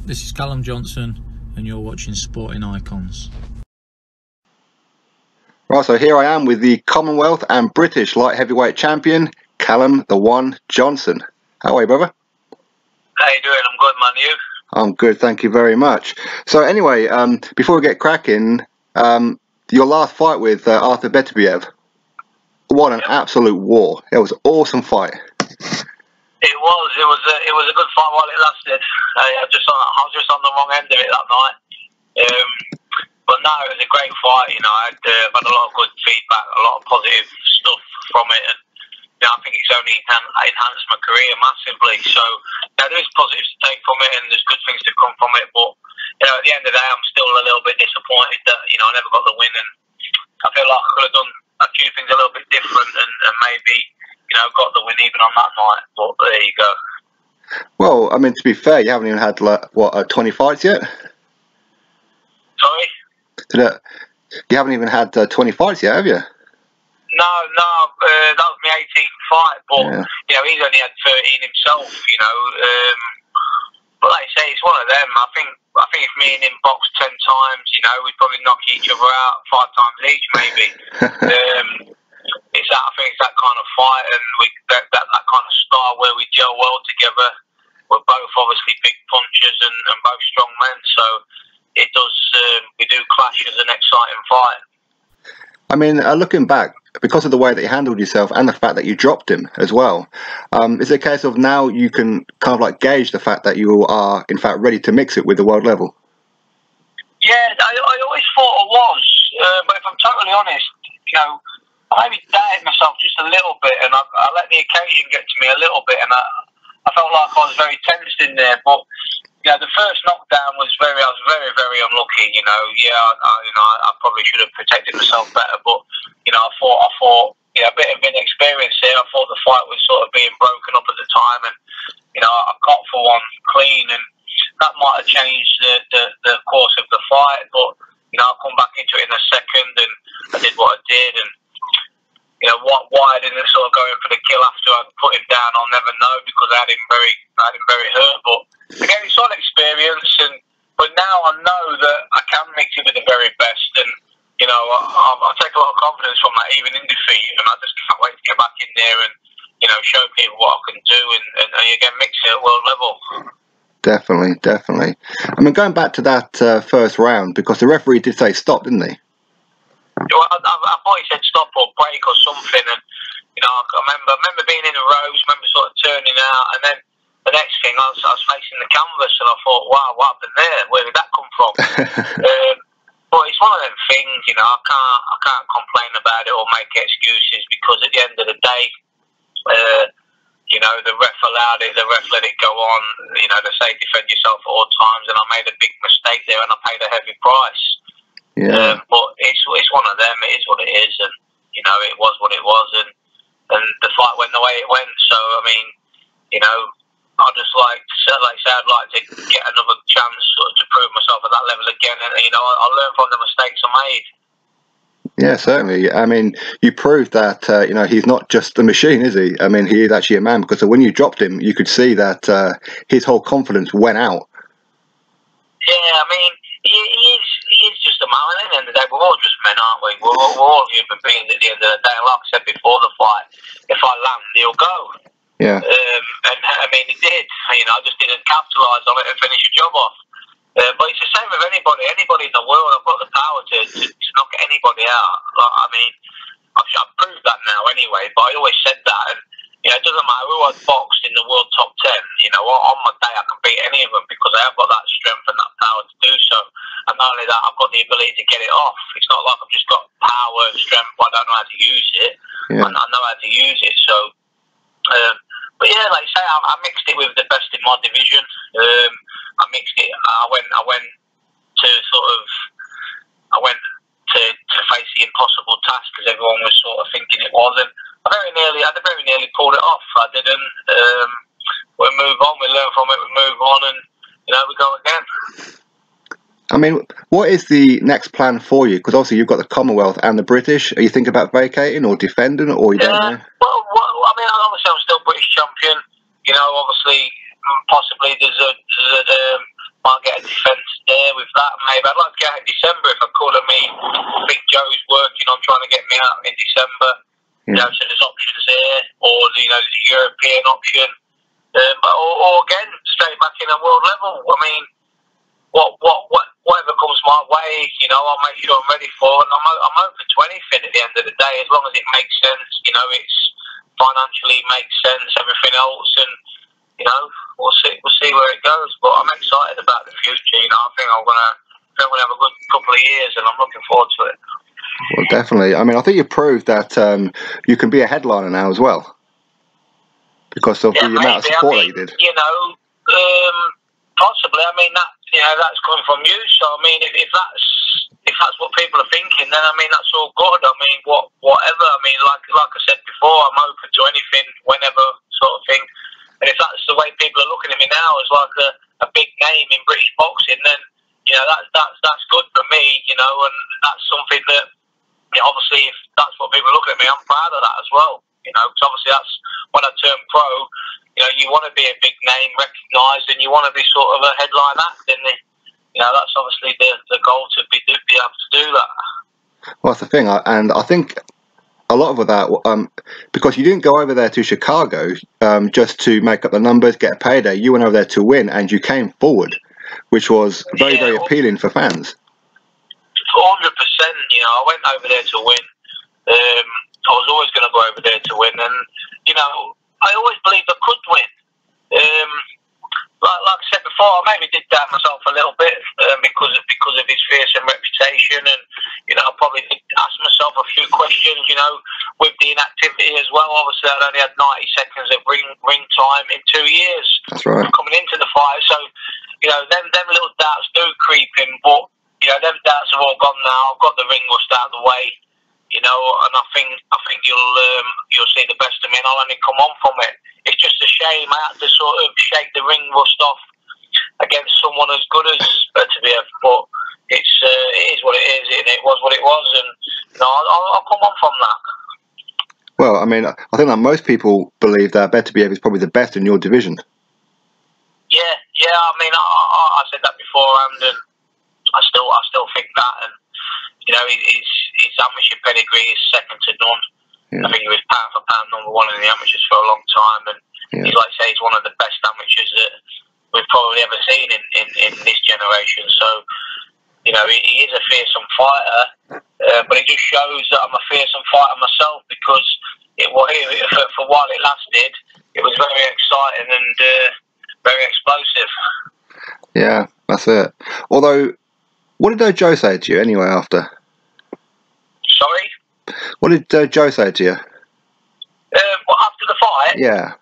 This is Callum Johnson and you're watching Sporting Icons. Right, so here I am with the Commonwealth and British light heavyweight champion, Callum the One Johnson. How are you, brother? How you doing? I'm good, man. You? I'm good, thank you very much. So anyway, before we get cracking, your last fight with Artur Beterbiev, what an absolute war. It was an awesome fight. It was a good fight while it lasted. I was just on the wrong end of it that night. But no, it was a great fight. You know, I've had a lot of good feedback, a lot of positive stuff from it, and you know, I think it's only enhanced my career massively. So there is positives to take from it, and there's good things to come from it. But you know, at the end of the day, I'm still a little bit disappointed that I never got the win, and I feel like I could have done a few things a little bit different, and maybe got the win even on that night. But there you go. Well, I mean, to be fair, you haven't even had 20 fights yet. Sorry. You haven't even had 20 fights yet, have you? No, that was my 18th fight, but he's only had 13 himself. But like I say, it's one of them. I think if me and him boxed 10 times, we'd probably knock each other out 5 times each, maybe. I think it's that kind of fight, and that kind of style where we gel well together. We're both obviously big punchers and both strong men, so it does. We do clash as an exciting fight. I mean, looking back, because of the way that you handled yourself and the fact that you dropped him as well, is it a case of now you can kind of like gauge the fact that you are in fact ready to mix it with the world level? Yeah, I always thought I was, but if I'm totally honest, I maybe doubted myself just a little bit, and I let the occasion get to me a little bit, and I felt like I was very tensed in there. But the first knockdown was I was very, very unlucky. I probably should have protected myself better, but I thought a bit of inexperience here. I thought the fight was sort of being broken up at the time, and I got for one clean, and that might have changed the course of the fight. But I'll come back into it in a second, and I did what I did, and why I didn't sort of go in for the kill after I put him down, I'll never know, because I had him very hurt. But again, it's all experience, but now I know that I can mix it with the very best, and I take a lot of confidence from that, even in defeat, and I just can't wait to get back in there and show people what I can do, and again mix it at world level. Definitely. I mean, going back to that first round, because the referee did say stop, didn't he? Well, I thought he said stop or break or something, and I remember being in the ropes, remember sort of turning out, and then the next thing I was facing the canvas, and I thought, wow, what happened there? Where did that come from? But it's one of them things, I can't complain about it or make excuses, because at the end of the day, the ref allowed it, the ref let it go on. They say defend yourself at all times, and I made a big mistake there, and I paid a heavy price. Yeah. But it's one of them. It is what it is, and it was what it was, and the fight went the way it went. So I mean, I just like I say, I'd like to get another chance sort of to prove myself at that level again, and I'll learn from the mistakes I made. Yeah, certainly. I mean, you proved that he's not just a machine, is he? I mean, he is actually a man, because when you dropped him, you could see that his whole confidence went out. Yeah, I mean, he is just a man. At the end of the day, we're all just men, aren't we? We're all human beings at the end of the day. Like I said before the fight, if I land, he'll go. Yeah. And I mean, he did. I just didn't capitalise on it and finish the job off. But it's the same with anybody in the world. I've got the power to knock anybody out. I mean, I've proved that now anyway, but I always said that. And, it doesn't matter who I've boxed in the world top 10. On my day I can beat any of them, because I have got that strength and that power to do so. And not only that, I've got the ability to get it off. It's not like I've just got power and strength, but I don't know how to use it. Yeah. I know how to use it. So, but yeah, like I say, I mixed it with the best in my division. I mixed it. I went to face the impossible task, because everyone was sort of thinking it was, and I very nearly pulled it off. I didn't. We move on. We learn from it. We move on, and we go again. I mean, what is the next plan for you? Because obviously you've got the Commonwealth and the British. Are you thinking about vacating or defending, or you don't know? Well, I mean, obviously I'm still British champion. Obviously, possibly might maybe. I'd like to get out in December if I could. I mean, Big Joe's working on trying to get me out in December. You know, so there's options there, or you know, there's a European option, or again, stay back in a world level. I mean, whatever comes my way, you know, I'll make sure I'm ready for, and I'm open to anything at the end of the day, as long as it makes sense. You know, it's financially makes sense, everything else, and you know, we'll see where it goes. But I'm excited about the future. You know, I think I'm gonna have a good couple of years, and I'm looking forward to it. Well, definitely. I mean, I think you proved that you can be a headliner now as well, because of the amount of support that you did. You know, possibly. I mean, that's coming from you. So I mean, if that's what people are thinking, then I mean that's all good. I mean, whatever. I mean, like I said before, I'm open to anything, whenever, sort of thing. And if that's the way people are looking at me now, as like a big name in British boxing, then you know that's good for me. You know, and that's something that, you know, obviously, if that's what people are looking at me, I'm proud of that as well. You know, because obviously that's when I turn pro. You know, you want to be a big name, recognised, and you want to be sort of a headline act. And you know, that's obviously the goal, to be able to do that. Well, that's the thing, and I think a lot of that, because you didn't go over there to Chicago just to make up the numbers, get a payday. You went over there to win, and you came forward, which was very, very appealing for fans. 100%. You know, I went over there to win. I was always going to go over there to win, and you know, I always believed I could win. Like I said before, I maybe did doubt myself a little bit because of his fearsome reputation, and you know, I probably did ask myself a few questions. You know, with the inactivity as well. Obviously, I'd only had 90 seconds of ring time in 2 years. That's right. Coming into the fight, so you know, them little doubts do creep in, but you know, them doubts have all gone now. I've got the ring rust out of the way. You know, and I think you'll see the best of me, and I'll only come on from it. It's just a shame I had to sort of shake the ring rust off against someone as good as Beterbiev, but it is what it is, and it was what it was, and you know, I'll come on from that. Well, I mean, I think that most people believe that Beterbiev is probably the best in your division. Yeah. I mean, I said that beforehand, and I still think that, and you know, his amateur pedigree is second to none. Yeah. I think he was pound for pound #1 in the amateurs for a long time, and he's, like I say, he's one of the best amateurs that we've probably ever seen in this generation. So, you know, he is a fearsome fighter, but it just shows that I'm a fearsome fighter myself, because for while it lasted, it was very exciting and very explosive. Yeah, that's it. Although, what did Joe say to you anyway after? Sorry? What did Joe say to you? After the fight? Yeah.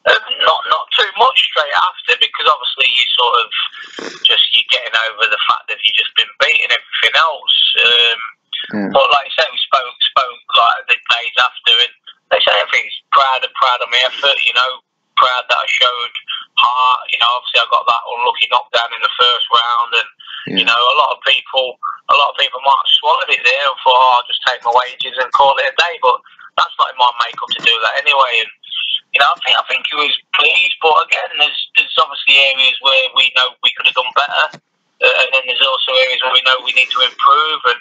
Not too much straight after, because obviously you're getting over the fact that you've just been beaten, everything else. But like I said, we spoke like the days after, and they say everything's proud of my effort. You know, proud that I showed heart. You know, obviously I got that unlucky knockdown in the first round, and you know, a lot of people might have swallowed it there and thought, I'll just take my wages and call it a day. But that's not in my makeup to do that anyway. And you know, I think he was pleased. But again, there's obviously areas where we know we could have done better, and then there's also areas where we know we need to improve. And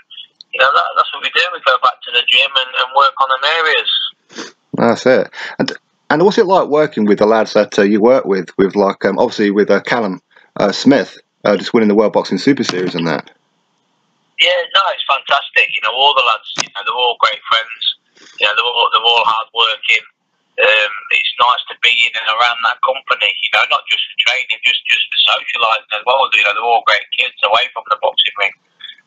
you know, that's what we do. We go back to the gym and work on them areas. That's it. And what's it like working with the lads that you work with like obviously with Callum Smith, just winning the World Boxing Super Series and that? Yeah, no, it's fantastic. You know, all the lads, you know, they're all great friends. You know, they're all hard working. It's nice to be in and around that company. You know, not just for training, just for socialising as well. You know, they're all great kids away from the boxing ring.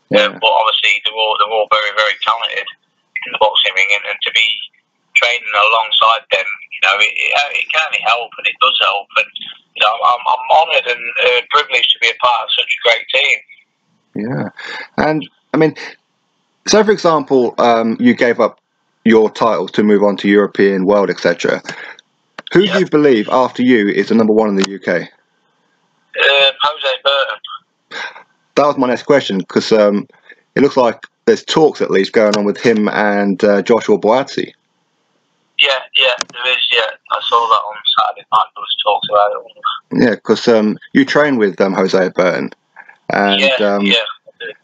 But obviously, they're all very, very talented in the boxing ring, and to be training alongside them, you know, it can only help, and it does help. And you know, I'm honoured and privileged to be a part of such a great team. Yeah, and I mean, so for example, you gave up your titles to move on to European, world, etc. Who do you believe after you is the #1 in the UK? Hosea Burton. That was my next question, because it looks like there's talks at least going on with him and Joshua Buatsi. Yeah, there is. Yeah, I saw that on Saturday night. There was talks about it. Yeah, because you train with Hosea Burton. And yeah.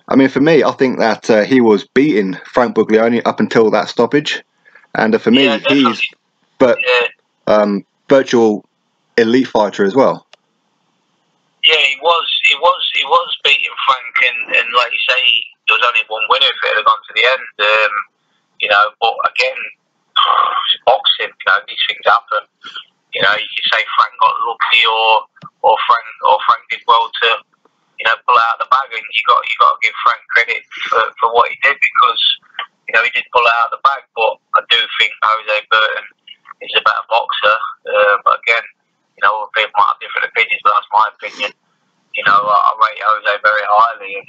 I mean, for me, I think that he was beating Frank Buglioni up until that stoppage, and for me, he's virtual elite fighter as well. Yeah, he was beating Frank, and like you say, there was only one winner if it had gone to the end. You know, but again, it's boxing. You know, these things happen. You know, you could say Frank got lucky, or Frank did well to, you know, pull out the bag, and you got to give Frank credit for what he did, because, you know, he did pull out the bag. But I do think Hosea Burton is a better boxer. But again, you know, people might have different opinions, but that's my opinion. You know, I rate Hosea very highly, and,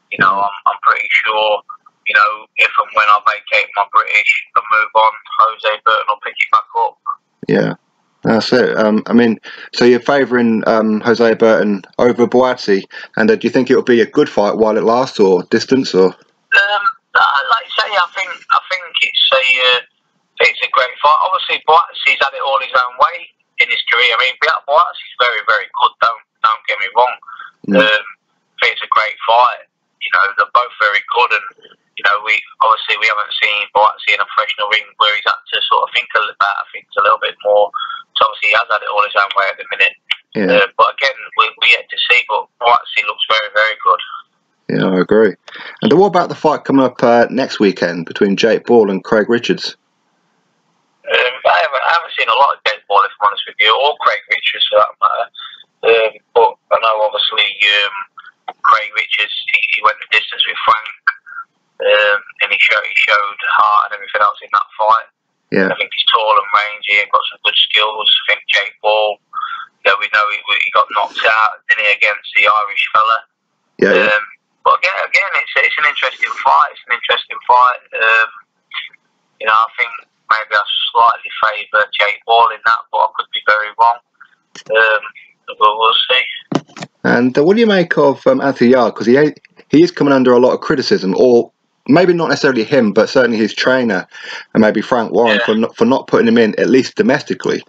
you know, I'm pretty sure, you know, if and when I vacate my British and move on, Hosea Burton will pick it back up. Yeah, that's it. I mean, so you're favouring Hosea Burton over Buatsi, and do you think it'll be a good fight while it lasts, or distance, or? Like I say, I think it's a great fight. Obviously, Buatsi's had it all his own way in his career. I mean, Buatsi's very, very good. Don't get me wrong. I think it's a great fight. You know, they're both very good, and, you know, we haven't seen Buatsi in a professional ring where he's had to sort of think about things a little bit more. So obviously he has had it all his own way at the minute. Yeah. But again, we're yet to see. But Buatsi looks very, very good. Yeah, I agree. And what about the fight coming up next weekend between Jake Paul and Craig Richards? I haven't seen a lot of Jake Paul, if I'm honest with you, or Craig Richards for that matter. But I know obviously Craig Richards, he went the distance with Frank, and he showed heart and everything else in that fight. Yeah. I think he's tall and rangy and got some good skills. I think Jake Paul, we know he got knocked out, didn't he, against the Irish fella. Yeah. But again, it's an interesting fight. It's an interesting fight. You know, I think maybe I slightly favour Jake Paul in that, but I could be very wrong. But we'll see. And what do you make of Anthony Yarde? Because he is coming under a lot of criticism, or maybe not necessarily him, but certainly his trainer and maybe Frank Warren for not putting him in, at least domestically.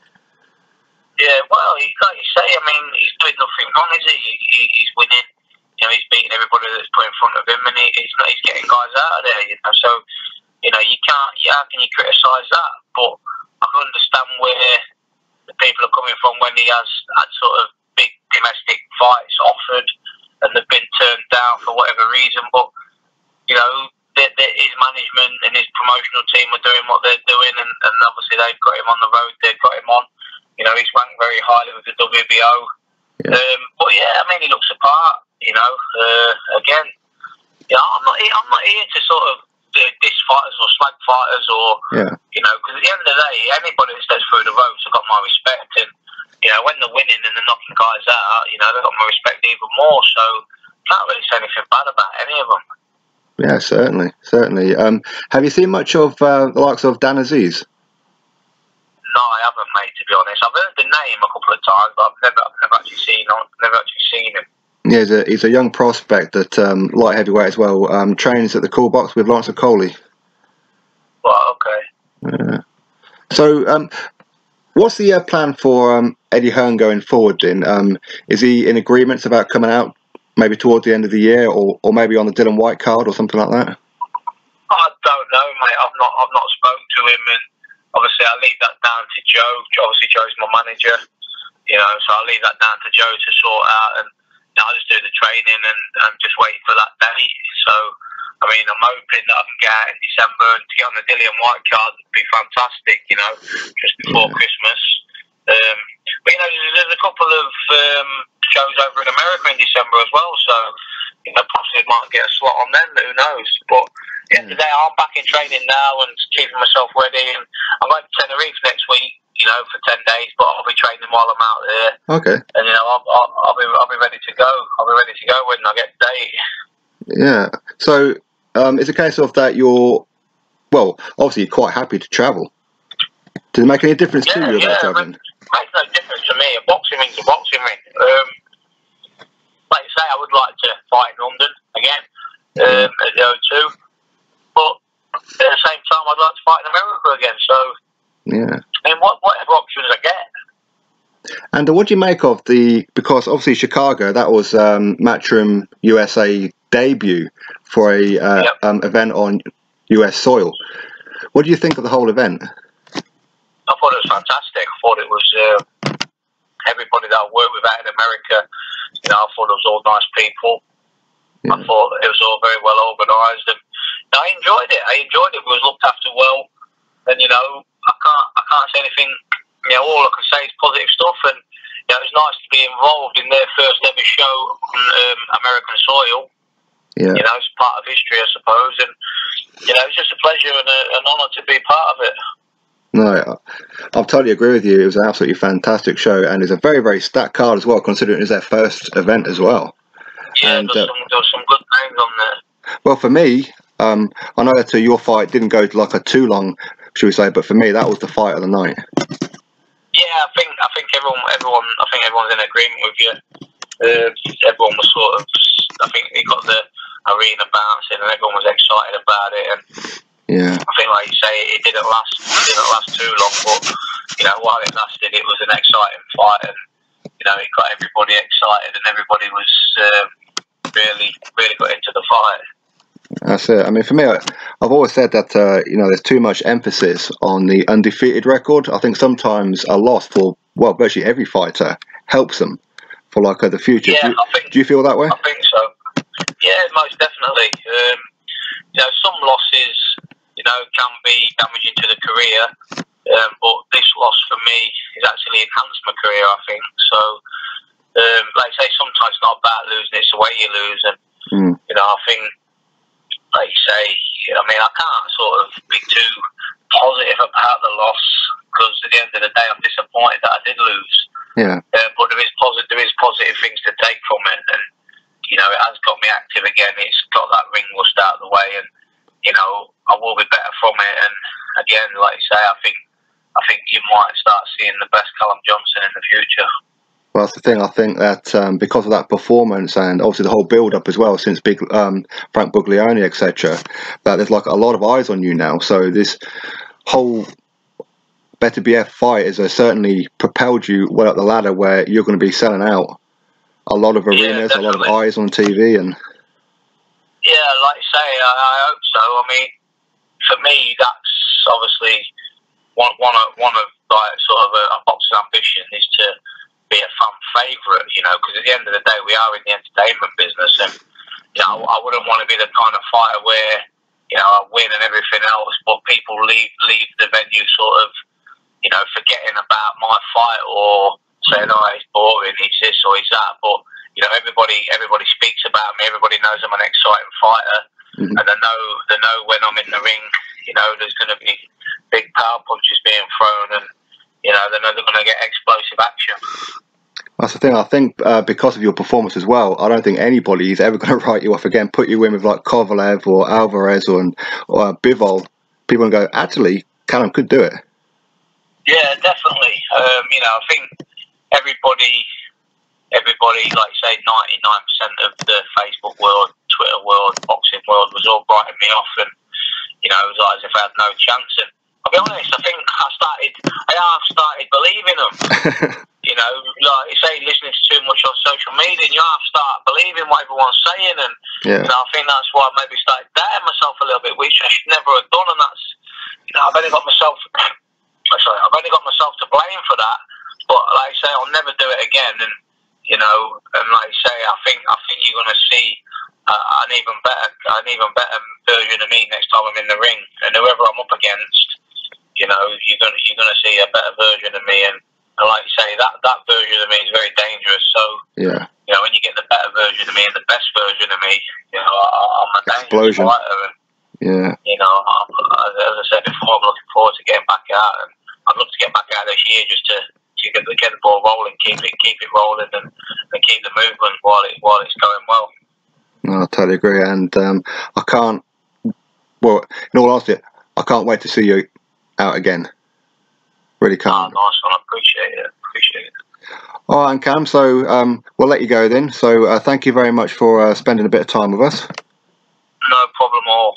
Yeah, well, like you say, I mean, he's doing nothing wrong, is he? He's winning. You know, he's beating everybody that's put in front of him, and he's getting guys out of there. You know, so, you know, you can't. How can you criticise that? But I can understand where the people are coming from when he has had sort of big domestic fights offered, and they've been turned down for whatever reason. But, you know, his management and his promotional team are doing what they're doing, and obviously they've got him on the road. They've got him on. You know, he's ranked very highly with the WBO. Yeah. But yeah, I mean, he looks apart. You know, again, you know, I'm not here to sort of diss fighters or slag fighters or you know, because at the end of the day, anybody that steps through the ropes has got my respect, and, you know, when they're winning and they're knocking guys out, you know, they've got my respect even more. So can't really say anything bad about any of them. Yeah, certainly. Have you seen much of the likes of Dan Aziz? No, I haven't, mate. To be honest, I've heard the name a couple of times, but I've never actually seen him. Yeah, he's a young prospect at light heavyweight as well. Trains at the Cool Box with Lawrence Coley. Well, okay. So, what's the plan for Eddie Hearn going forward? Then, is he in agreements about coming out maybe towards the end of the year, or maybe on the Dylan White card or something like that? I don't know, mate. I've not spoken to him, and obviously I leave that down to Joe. Obviously, Joe's my manager, you know, so I leave that down to Joe to sort out, and, you know, I just do the training and just wait for that day. So, I mean, I'm hoping that I can get out in December, and to get on the Dillian White card would be fantastic, you know, just before Christmas. But, you know, there's a couple of shows over in America in December as well, so, you know, possibly might get a slot on them, who knows. But at the end of the day, I'm back in training now and keeping myself ready, and I'm going to Tenerife next week, you know, for 10 days, but I'll be training while I'm out there. Okay. And, you know, I'll be ready to go. I'll be ready to go when I get the date. Yeah. So, it's a case of that you're, well, obviously you're quite happy to travel. Does it make any difference to you about traveling? It makes no difference to me. A boxing ring's a boxing ring. Like you say, I would like to fight in London again at the O2, but at the same time, I'd like to fight in America again. So, I mean, whatever options I get. And what do you make of because obviously Chicago, that was Matchroom USA debut for a event on US soil. What do you think of the whole event? I thought it was fantastic. I thought it was everybody that I worked with out in America. You know, I thought it was all nice people. Yeah. I thought it was all very well organised, and I enjoyed it. We was looked after well, and you know, I can't say anything. You know, all I can say is positive stuff, and you know, it was nice to be involved in their first ever show on American soil. Yeah. You know, it's part of history, I suppose, and you know, it's just a pleasure and an honour to be part of it. No, I totally agree with you. It was an absolutely fantastic show, and it's a very, very stacked card as well, considering it was their first event as well. Yeah, and there was some good names on there. Well, for me, I know that your fight didn't go to like a too long, should we say, but for me, that was the fight of the night. Yeah, I think everyone's in agreement with you. Everyone was sort of, I think they got the arena bouncing, and everyone was excited about it. And yeah, I think, like you say, it didn't last too long, but you know, while it lasted, it was an exciting fight, and you know, it got everybody excited, and everybody was really got into the fight. That's it. I mean, for me, I've always said that you know, there's too much emphasis on the undefeated record. I think sometimes a loss for virtually every fighter helps them for like the future. Yeah, do you feel that way? I think so. Yeah, most definitely. You know, some losses, you know, can be damaging to the career, but this loss for me has actually enhanced my career, I think. So, like I say, sometimes it's not about losing; it's the way you lose, and you know, I think. Like you say, I mean, I can't sort of be too positive about the loss because at the end of the day, I'm disappointed that I did lose. Yeah. But there is positive things to take from it, and you know, it has got me active again. It's got that ring rust out of the way, and you know, I will be better from it. And again, like you say, I think you might start seeing the best Callum Johnson in the future. Well, that's the thing. I think that because of that performance and obviously the whole build-up as well, since Frank Buglioni, etc., that there's like a lot of eyes on you now. So this whole Beterbiev fight has certainly propelled you well up the ladder, where you're going to be selling out a lot of arenas, a lot of eyes on TV, and yeah, like you say, I hope so. I mean, for me, that's obviously one of like sort of a boxer's ambition is to be a fan favourite, you know, because at the end of the day we are in the entertainment business, and you know, I wouldn't want to be the kind of fighter where, you know, I win and everything else, but people leave the venue sort of, you know, forgetting about my fight or saying, oh, he's boring, he's this or he's that. But you know, everybody speaks about me. Everybody knows I'm an exciting fighter, and they know when I'm in the ring, you know, there's going to be big power punches being thrown, and you know, they know they're going to get explosive action. That's the thing. I think because of your performance as well, I don't think anybody is ever going to write you off again, put you in with like Kovalev or Alvarez or Bivol. People go, actually, Callum could do it. Yeah, definitely. You know, I think everybody, like you say, 99% of the Facebook world, Twitter world, boxing world was all writing me off, and you know, it was like as if I had no chance. And I'll be honest, I think I have started believing them. You know, like you say, listening to too much on social media, and you have started believing what everyone's saying, and you know, I think that's why I maybe started doubting myself a little bit, which I should never have done. And that's, you know, I've only got myself to blame for that. But like I say, I'll never do it again. And you know, and like I say, I think you're going to see an even better version of me next time I'm in the ring, and whoever I'm up against, you know, you're going to see a better version of me. And like you say, that version of me is very dangerous. So yeah, you know, when you get the better version of me and the best version of me, you know, I'm a dangerous fighter. And, yeah, you know, as I said before, I'm looking forward to getting back out, and I'd love to get back out this year just to get the ball rolling, keep it rolling, and keep the movement while it's going well. No, I totally agree, and I can't. Well, in all honesty, I can't wait to see you out again. Really can't. Oh, nice one. I appreciate it. All right, Cam. So we'll let you go then. So thank you very much for spending a bit of time with us. No problem at all.